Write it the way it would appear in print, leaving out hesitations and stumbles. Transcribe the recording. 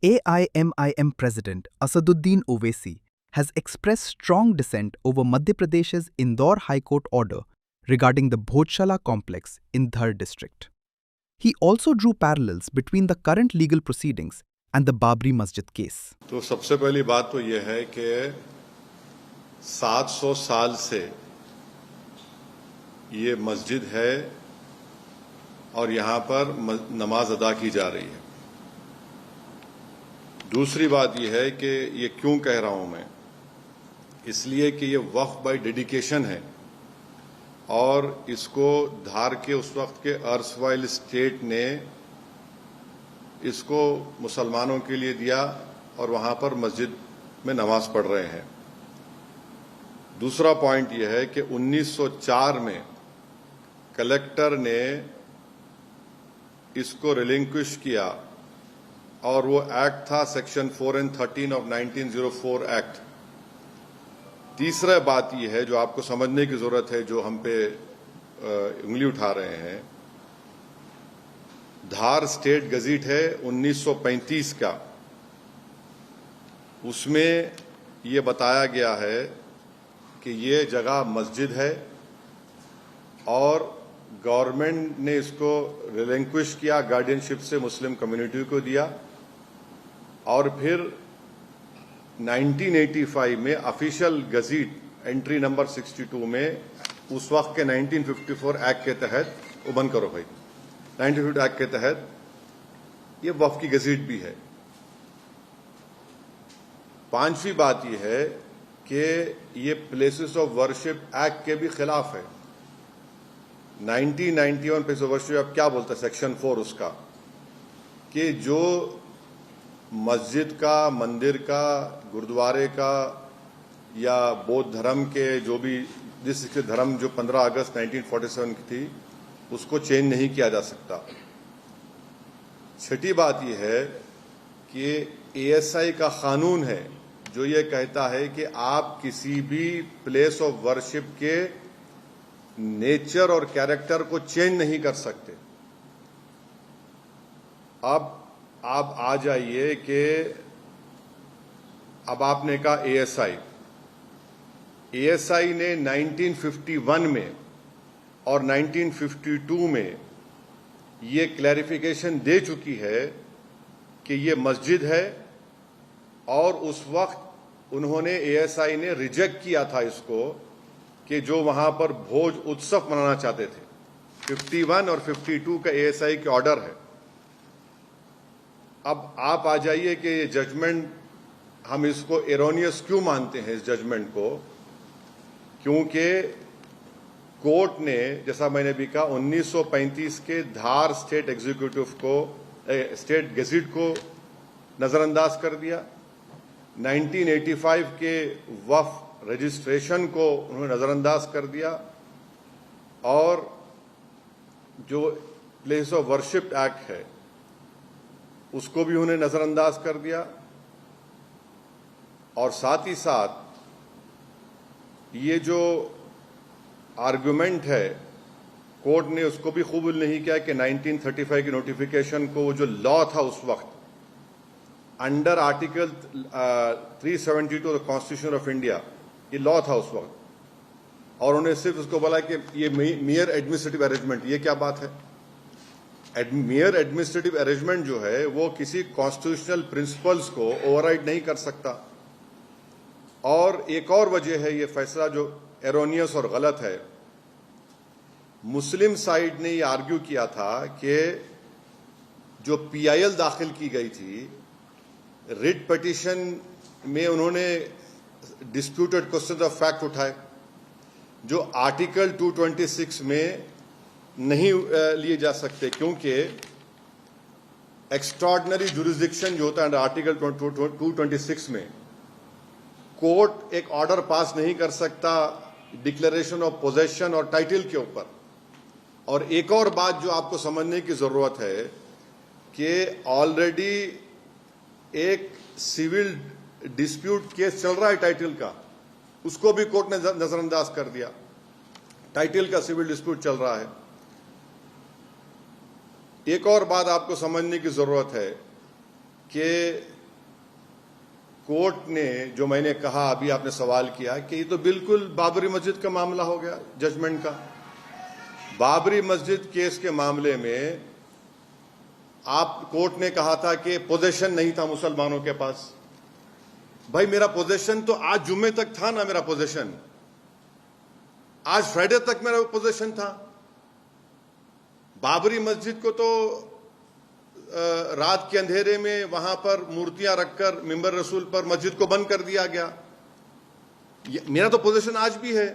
AIMIM President Asaduddin Owaisi has expressed strong dissent over Madhya Pradesh's Indore High Court order regarding the Bhojshala complex in Dhar district. He also drew parallels between the current legal proceedings and the Babri Masjid case. तो सबसे पहली बात तो यह है कि 700 साल से ये मस्जिद है और यहाँ पर नमाज अदा की जा रही है। दूसरी बात यह है कि ये क्यों कह रहा हूं मैं, इसलिए कि ये वक्फ बाय डेडिकेशन है और इसको धार के उस वक्त के अर्सवाइल स्टेट ने इसको मुसलमानों के लिए दिया और वहां पर मस्जिद में नमाज पढ़ रहे हैं। दूसरा पॉइंट यह है कि 1904 में कलेक्टर ने इसको रिलिंक्विश किया और वो एक्ट था सेक्शन 4 and 13 ऑफ 1904 एक्ट। तीसरा बात यह है जो आपको समझने की जरूरत है, जो हम पे उंगली उठा रहे हैं, धार स्टेट गजीट है 1935 का, उसमें ये बताया गया है कि ये जगह मस्जिद है और गवर्नमेंट ने इसको रिलिंक्विश किया, गार्डियनशिप से मुस्लिम कम्युनिटी को दिया और फिर 1985 में ऑफिशियल गजीट एंट्री नंबर 62 में उस वक्त के 1954 एक्ट के तहत, वो बंद करो भाई, 1950 एक्ट के तहत ये वक्फ की गजीट भी है। पांचवी बात यह है कि ये प्लेसेस ऑफ वर्शिप एक्ट के भी खिलाफ है। 1991 प्लेस ऑफ वर्शिप अब क्या बोलता है सेक्शन 4 उसका, कि जो मस्जिद का, मंदिर का, गुरुद्वारे का या बौद्ध धर्म के जो भी जिस धर्म जो 15 अगस्त 1947 की थी उसको चेंज नहीं किया जा सकता। छठी बात यह है कि ASI का कानून है जो ये कहता है कि आप किसी भी प्लेस ऑफ वर्शिप के नेचर और कैरेक्टर को चेंज नहीं कर सकते। अब आप आ जाइए कि अब आपने कहा ASI ने 1951 में और 1952 में ये क्लैरिफिकेशन दे चुकी है कि ये मस्जिद है और उस वक्त उन्होंने ASI ने रिजेक्ट किया था इसको कि जो वहां पर भोज उत्सव मनाना चाहते थे। 51 और 52 का ASI के ऑर्डर है। अब आप आ जाइए कि ये जजमेंट हम इसको एरोनियस क्यों मानते हैं इस जजमेंट को, क्योंकि कोर्ट ने, जैसा मैंने भी कहा, 1935 के धार स्टेट एग्जीक्यूटिव को, स्टेट गेजेट को नजरअंदाज कर दिया। 1985 के वक्फ रजिस्ट्रेशन को उन्होंने नजरअंदाज कर दिया और जो प्लेस ऑफ वर्शिप एक्ट है उसको भी उन्होंने नजरअंदाज कर दिया। और साथ ही साथ ये जो आर्गुमेंट है, कोर्ट ने उसको भी कबूल नहीं किया कि 1935 की नोटिफिकेशन को, वो जो लॉ था उस वक्त under article 372 of the constitution of India, ये लॉ था उस वक्त, और उन्होंने सिर्फ उसको बोला कि ये मियर एडमिनिस्ट्रेटिव अरेंजमेंट। ये क्या बात है? मियर एडमिनिस्ट्रेटिव अरेंजमेंट जो है वो किसी कॉन्स्टिट्यूशनल प्रिंसिपल्स को ओवरराइड नहीं कर सकता। और एक और वजह है ये फैसला जो एरोनियस और गलत है। मुस्लिम साइड ने ये आर्ग्यू किया था कि जो PIL दाखिल की गई थी, रिट पिटीशन में उन्होंने डिस्प्यूटेड क्वेश्चन ऑफ फैक्ट उठाए जो आर्टिकल 226 में नहीं लिए जा सकते, क्योंकि एक्स्ट्राऑर्डिनरी जुरिसडिक्शन जो होता है आर्टिकल 226 में, कोर्ट एक ऑर्डर पास नहीं कर सकता डिक्लेरेशन ऑफ पोजेशन और टाइटल के ऊपर। और एक और बात जो आपको समझने की जरूरत है कि ऑलरेडी एक सिविल डिस्प्यूट केस चल रहा है टाइटल का, उसको भी कोर्ट ने नजरअंदाज कर दिया। टाइटल का सिविल डिस्प्यूट चल रहा है। एक और बात आपको समझने की जरूरत है कि कोर्ट ने जो मैंने कहा, अभी आपने सवाल किया कि ये तो बिल्कुल बाबरी मस्जिद का मामला हो गया जजमेंट का। बाबरी मस्जिद केस के मामले में आप कोर्ट ने कहा था कि पोजीशन नहीं था मुसलमानों के पास। भाई मेरा पोजीशन तो आज जुम्मे तक था ना, मेरा पोजीशन आज फ्राइडे तक मेरा पोजीशन था। बाबरी मस्जिद को तो रात के अंधेरे में वहां पर मूर्तियां रखकर मिंबर रसूल पर मस्जिद को बंद कर दिया गया। मेरा तो पोजीशन आज भी है।